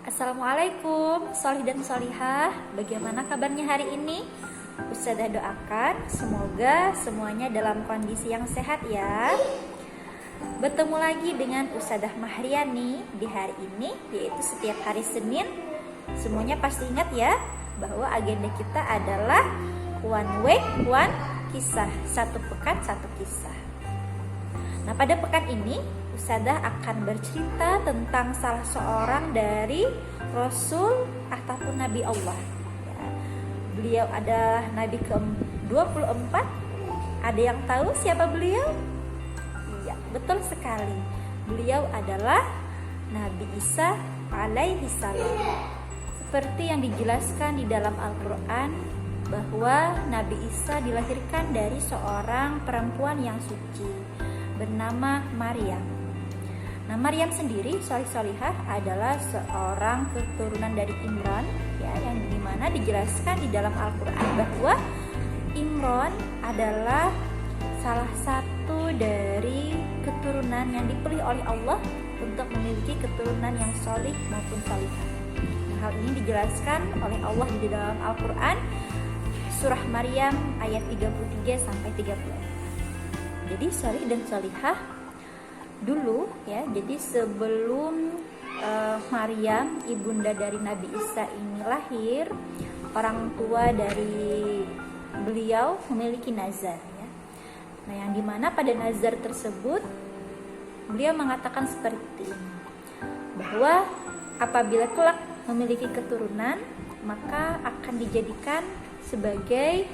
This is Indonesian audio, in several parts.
Assalamualaikum, solih dan solihah. Bagaimana kabarnya hari ini? Ustazah doakan semoga semuanya dalam kondisi yang sehat ya. Bertemu lagi dengan Ustazah Mahriani di hari ini, yaitu setiap hari Senin. Semuanya pasti ingat ya bahwa agenda kita adalah one week, one kisah. Satu pekan, satu kisah. Nah, pada pekan ini Ustazah akan bercerita tentang salah seorang dari Rasul ataupun Nabi Allah ya. Beliau adalah Nabi ke-24. Ada yang tahu siapa beliau? Iya, betul sekali. Beliau adalah Nabi Isa alaihi salam. Seperti yang dijelaskan di dalam Al-Quran bahwa Nabi Isa dilahirkan dari seorang perempuan yang suci bernama Maryam. Nah, Maryam sendiri, solihah, adalah seorang keturunan dari Imran, ya, yang dimana dijelaskan di dalam Al-Quran bahwa Imran adalah salah satu dari keturunan yang dipilih oleh Allah untuk memiliki keturunan yang solih maupun solihah. Nah, hal ini dijelaskan oleh Allah di dalam Al-Quran, surah Maryam ayat 33 sampai 34. Jadi solih dan solihah dulu ya, jadi sebelum Maryam ibunda dari Nabi Isa ini lahir, orang tua dari beliau memiliki nazar ya. Nah, yang dimana pada nazar tersebut beliau mengatakan seperti ini, bahwa apabila kelak memiliki keturunan maka akan dijadikan sebagai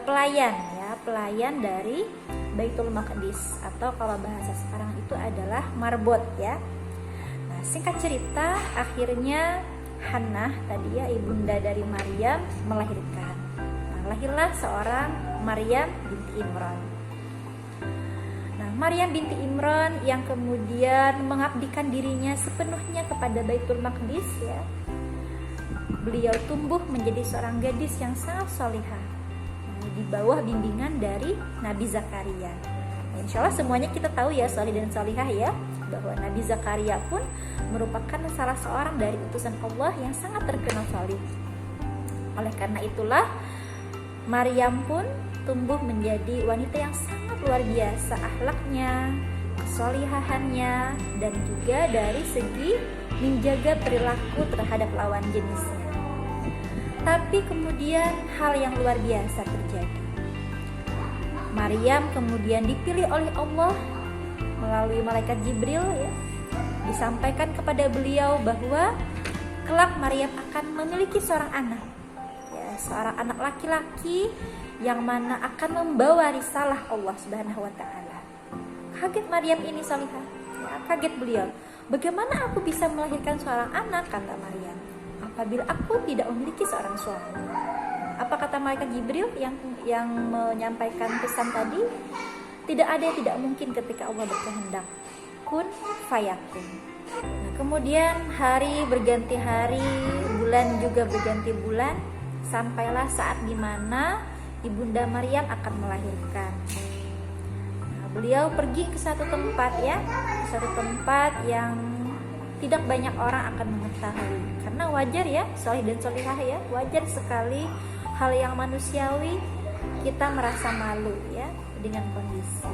pelayan ya, pelayan dari Baitul Maqdis, atau kalau bahasa sekarang itu adalah marbot ya. Nah, singkat cerita akhirnya Hannah tadi ya, ibunda dari Maryam melahirkan. Nah, lahirlah seorang Maryam binti Imran. Nah, Maryam binti Imran yang kemudian mengabdikan dirinya sepenuhnya kepada Baitul Maqdis ya. Beliau tumbuh menjadi seorang gadis yang sangat solihah di bawah bimbingan dari Nabi Zakaria. Nah, insya Allah semuanya kita tahu ya, solih dan solihah ya, bahwa Nabi Zakaria pun merupakan salah seorang dari utusan Allah yang sangat terkenal solih. Oleh karena itulah Maryam pun tumbuh menjadi wanita yang sangat luar biasa akhlaknya, kesolihahannya, dan juga dari segi menjaga perilaku terhadap lawan jenisnya. Tapi kemudian hal yang luar biasa terjadi. Maryam kemudian dipilih oleh Allah melalui malaikat Jibril ya. Disampaikan kepada beliau bahwa kelak Maryam akan memiliki seorang anak. Ya, seorang anak laki-laki yang mana akan membawa risalah Allah Subhanahu wa taala. Kaget Maryam ini salihah. Ya, kaget beliau. Bagaimana aku bisa melahirkan seorang anak, kata Maryam, apabila aku tidak memiliki seorang suami. Apa kata malaikat Jibril yang menyampaikan pesan tadi? Tidak ada yang tidak mungkin ketika Allah berkehendak. Kun fayakun. Nah, kemudian hari berganti hari, bulan juga berganti bulan, sampailah saat dimana ibunda Maryam akan melahirkan. Nah, beliau pergi ke satu tempat ya, satu tempat yang tidak banyak orang akan mengetahui, karena wajar ya, solih dan solihah ya, wajar sekali hal yang manusiawi kita merasa malu ya dengan kondisi.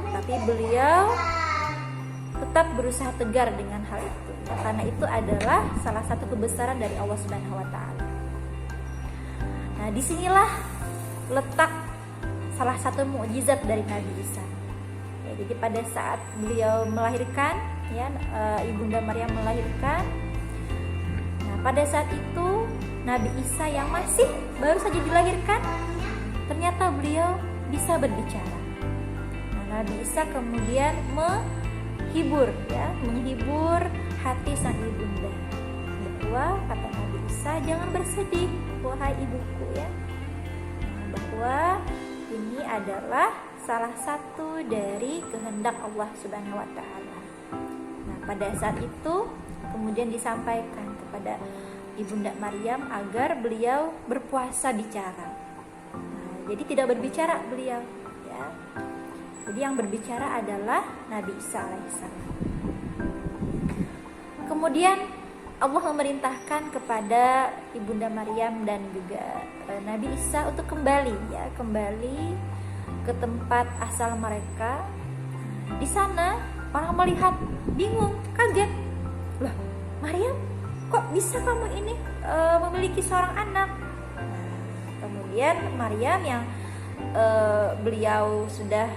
Tapi beliau tetap berusaha tegar dengan hal itu ya, karena itu adalah salah satu kebesaran dari Allah Subhanahu wa taala. Nah, disinilah letak salah satu mukjizat dari Nabi Isa. Ya, jadi pada saat beliau melahirkan ya, ibunda Maryam melahirkan. Nah, pada saat itu Nabi Isa yang masih baru saja dilahirkan, ternyata beliau bisa berbicara. Nah, Nabi Isa kemudian menghibur hati sang ibunda, bahwa kata Nabi Isa, jangan bersedih wahai ibuku ya, bahwa ini adalah salah satu dari kehendak Allah Subhanahu wa taala. Nah, pada saat itu kemudian disampaikan kepada ibunda Maryam agar beliau berpuasa bicara. Nah, jadi tidak berbicara beliau ya. Jadi yang berbicara adalah Nabi Isa alaihissalam. Kemudian Allah memerintahkan kepada Ibunda Maryam dan juga Nabi Isa untuk kembali ke tempat asal mereka. Di sana orang melihat bingung, kaget. Loh, Maryam, kok bisa kamu ini memiliki seorang anak? Kemudian Maryam yang beliau sudah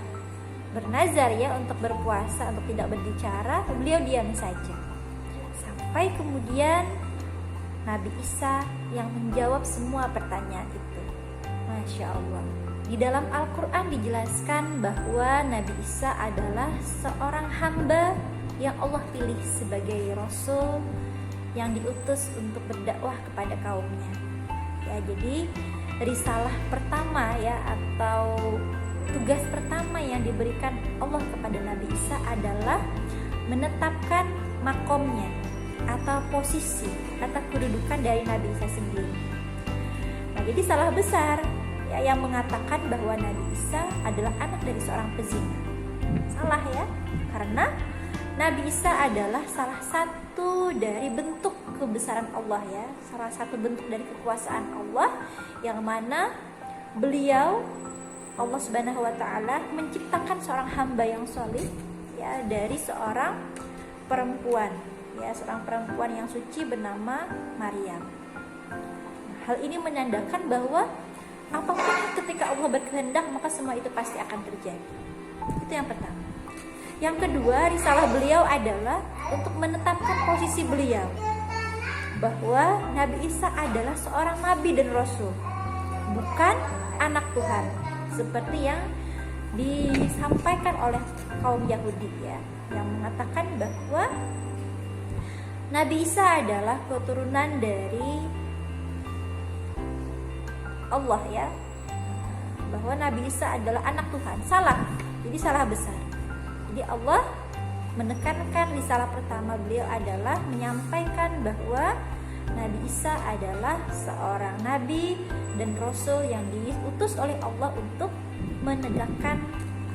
bernazar ya untuk berpuasa, untuk tidak berbicara, beliau diam saja. Sampai kemudian Nabi Isa yang menjawab semua pertanyaan itu. Masya Allah. Di dalam Al-Quran dijelaskan bahwa Nabi Isa adalah seorang hamba yang Allah pilih sebagai Rasul yang diutus untuk berdakwah kepada kaumnya. Ya, jadi risalah pertama ya, atau tugas pertama yang diberikan Allah kepada Nabi Isa adalah menetapkan makomnya atau posisi atau kedudukan dari Nabi Isa sendiri. Nah, jadi salah besar ya yang mengatakan bahwa Nabi Isa adalah anak dari seorang pezina. Salah ya, karena Nabi Isa adalah salah satu dari bentuk kebesaran Allah ya, salah satu bentuk dari kekuasaan Allah, yang mana beliau, Allah Subhanahu wa taala, menciptakan seorang hamba yang soleh ya dari seorang perempuan ya, seorang perempuan yang suci bernama Maryam. Hal ini menandakan bahwa apapun ketika Allah berkehendak maka semua itu pasti akan terjadi. Itu yang pertama. Yang kedua, risalah beliau adalah untuk menetapkan posisi beliau, bahwa Nabi Isa adalah seorang nabi dan rasul, bukan anak Tuhan seperti yang disampaikan oleh kaum Yahudi ya, yang mengatakan bahwa Nabi Isa adalah keturunan dari Allah ya, bahwa Nabi Isa adalah anak Tuhan. Salah, jadi salah besar. Jadi Allah menekankan risalah pertama beliau adalah menyampaikan bahwa Nabi Isa adalah seorang nabi dan rasul yang diutus oleh Allah untuk menegakkan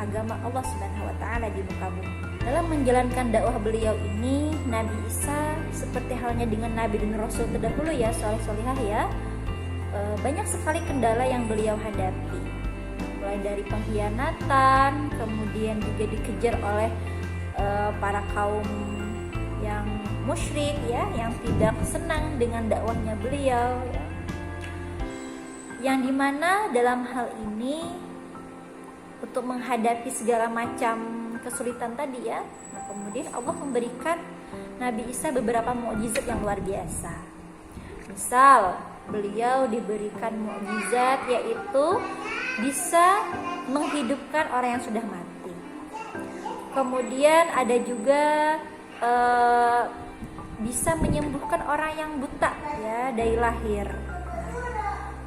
agama Allah Subhanahu wa taala di muka bumi. Dalam menjalankan dakwah beliau ini, Nabi Isa seperti halnya dengan nabi dan rasul terdahulu ya, soleh-solehah ya, banyak sekali kendala yang beliau hadapi, mulai dari pengkhianatan, kemudian juga dikejar oleh para kaum yang musyrik ya, yang tidak senang dengan dakwahnya beliau ya. Yang dimana dalam hal ini untuk menghadapi segala macam kesulitan tadi ya, nah kemudian Allah memberikan Nabi Isa beberapa mukjizat yang luar biasa. Misal beliau diberikan mukjizat yaitu bisa menghidupkan orang yang sudah mati. Kemudian ada juga bisa menyembuhkan orang yang buta ya dari lahir.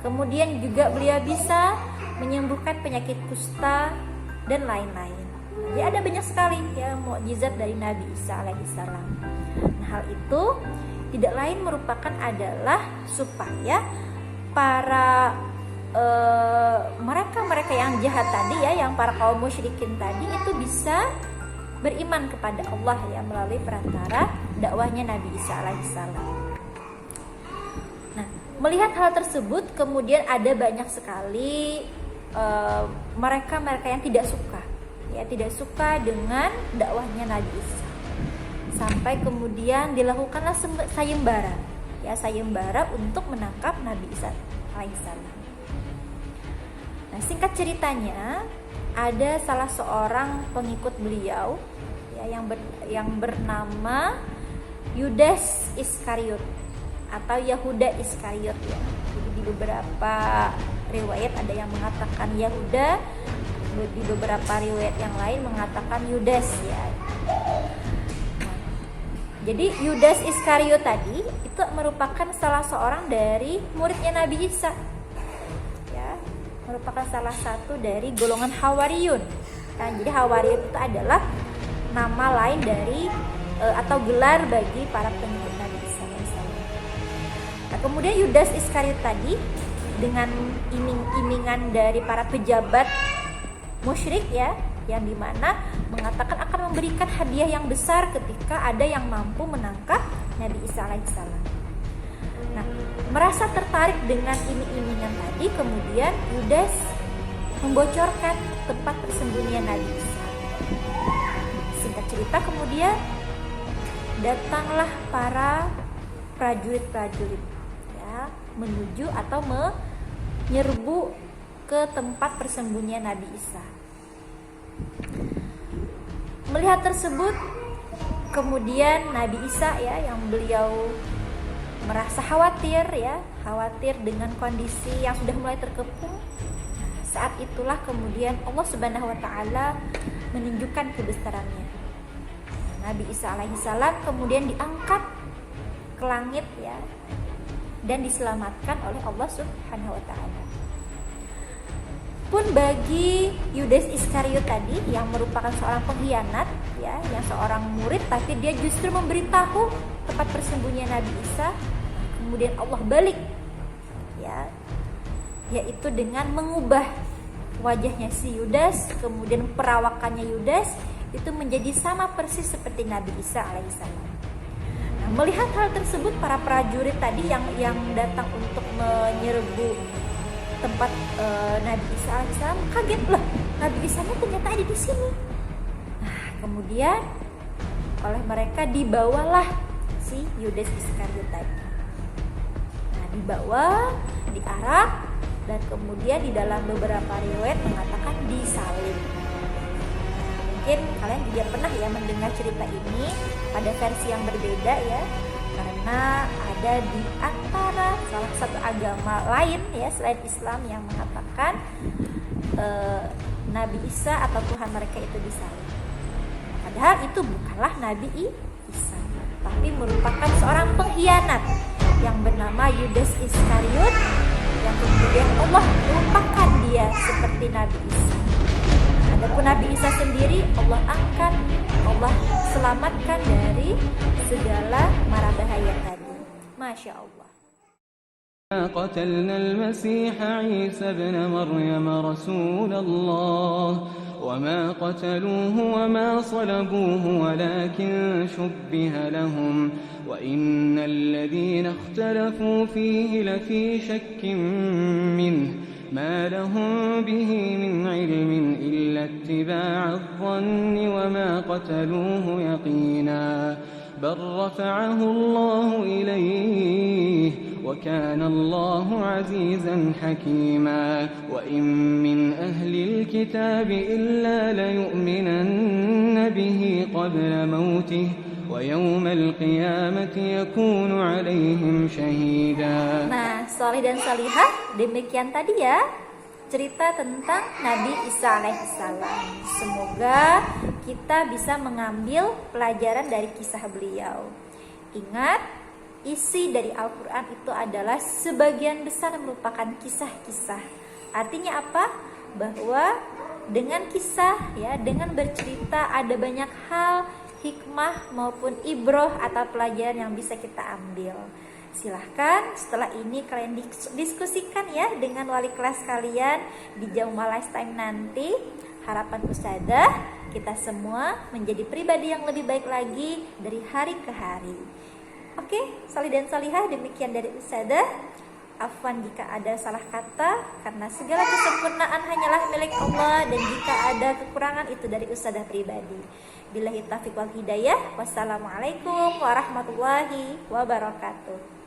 Kemudian juga beliau bisa menyembuhkan penyakit kusta dan lain-lain. Jadi ada banyak sekali ya mukjizat dari Nabi Isa alaihissalam. Nah, hal itu tidak lain merupakan adalah supaya para mereka yang jahat tadi ya, yang para kaum musyrikin tadi itu bisa beriman kepada Allah ya melalui perantara dakwahnya Nabi Isa alaihissalam. Nah, melihat hal tersebut kemudian ada banyak sekali mereka yang tidak suka dengan dakwahnya Nabi Isa. Sampai kemudian dilakukanlah sayembara untuk menangkap Nabi Isa alaihissalam. Nah, singkat ceritanya, ada salah seorang pengikut beliau ya, yang bernama Yudas Iskariot atau Yahuda Iskariot ya. Jadi di beberapa riwayat ada yang mengatakan Yahuda, di beberapa riwayat yang lain mengatakan Yudas ya. Jadi Yudas Iskariot tadi itu merupakan salah seorang dari muridnya Nabi Isa ya, merupakan salah satu dari golongan Hawariyun. Nah, jadi Hawariyun itu adalah nama lain dari atau gelar bagi para pengikut Nabi Isa. Nah, kemudian Yudas Iskariot tadi dengan iming-imingan dari para pejabat musyrik ya, yang dimana mengatakan akan memberikan hadiah yang besar ketika ada yang mampu menangkap Nabi Isa alaihissalam. Nah, merasa tertarik dengan iming-imingan tadi, kemudian Yudas membocorkan tempat persembunyian Nabi Isa. Singkat cerita, kemudian datanglah para prajurit-prajurit ya, menuju atau menyerbu ke tempat persembunyian Nabi Isa. Melihat tersebut, kemudian Nabi Isa ya, yang beliau merasa khawatir ya, khawatir dengan kondisi yang sudah mulai terkepung. Saat itulah kemudian Allah Subhanahu wa taala menunjukkan kebesarannya. Nabi Isa alaihissalam kemudian diangkat ke langit ya, dan diselamatkan oleh Allah Subhanahu wa taala. Pun bagi Yudas Iskariot tadi yang merupakan seorang pengkhianat ya, yang seorang murid tapi dia justru memberitahu tempat persembunyian Nabi Isa, kemudian Allah balik ya, yaitu dengan mengubah wajahnya si Yudas, kemudian perawakannya Yudas itu menjadi sama persis seperti Nabi Isa alaihissalam. Nah, melihat hal tersebut, para prajurit tadi yang datang untuk menyerbu tempat Nabi Isa alaihissalam kaget, loh, Nabi Isa-nya ternyata ada di sini. Nah, kemudian oleh mereka dibawalah si Yudas Iskariot tadi. Nah, dibawa, diarak, dan kemudian di dalam beberapa riwayat mengatakan disalib. Nah, mungkin kalian juga pernah ya mendengar cerita ini pada versi yang berbeda ya, karena ada di antara salah satu agama lain ya selain Islam yang mengatakan Nabi Isa atau Tuhan mereka itu disalib. Padahal itu bukanlah Nabi Isa, tapi merupakan seorang pengkhianat yang bernama Yudas Iskariot, yang kemudian Allah lupakan dia seperti Nabi Isa. Adapun Nabi Isa sendiri Allah angkat, Allah selamatkan dari segala mara bahaya tadi. Masya Allah. قتلنا المسيح عيسى ابن مريم رسول الله وما قتلوه وما صلبوه ولكن شبه لهم وإن الذين اختلفوا فيه لفي شك منه ما لهم به من علم إلا اتباع الظن وما قتلوه يقينا بل رفعه الله إليه وكان الله عزيزا حكيما وإن من أهل الكتاب إلا ليؤمنن به قبل موته ويوم القيامة يكون عليهم شهيدا. Nah, soleh dan salihah, demikian tadi ya cerita tentang Nabi Isa alaihissalam. Semoga kita bisa mengambil pelajaran dari kisah beliau. Ingat, isi dari Al-Quran itu adalah sebagian besar merupakan kisah-kisah. Artinya apa? Bahwa dengan kisah ya, dengan bercerita ada banyak hal, hikmah maupun ibroh atau pelajaran yang bisa kita ambil. Silahkan setelah ini kalian diskusikan ya dengan wali kelas kalian di Jauma Lifetime nanti. Harapan Ustadzah, kita semua menjadi pribadi yang lebih baik lagi dari hari ke hari. Oke, salih dan salihah, demikian dari Ustadzah. Afwan jika ada salah kata, karena segala kesempurnaan hanyalah milik Allah, dan jika ada kekurangan itu dari Ustadzah pribadi. Billahi taufiq wal hidayah. Wassalamualaikum warahmatullahi wabarakatuh.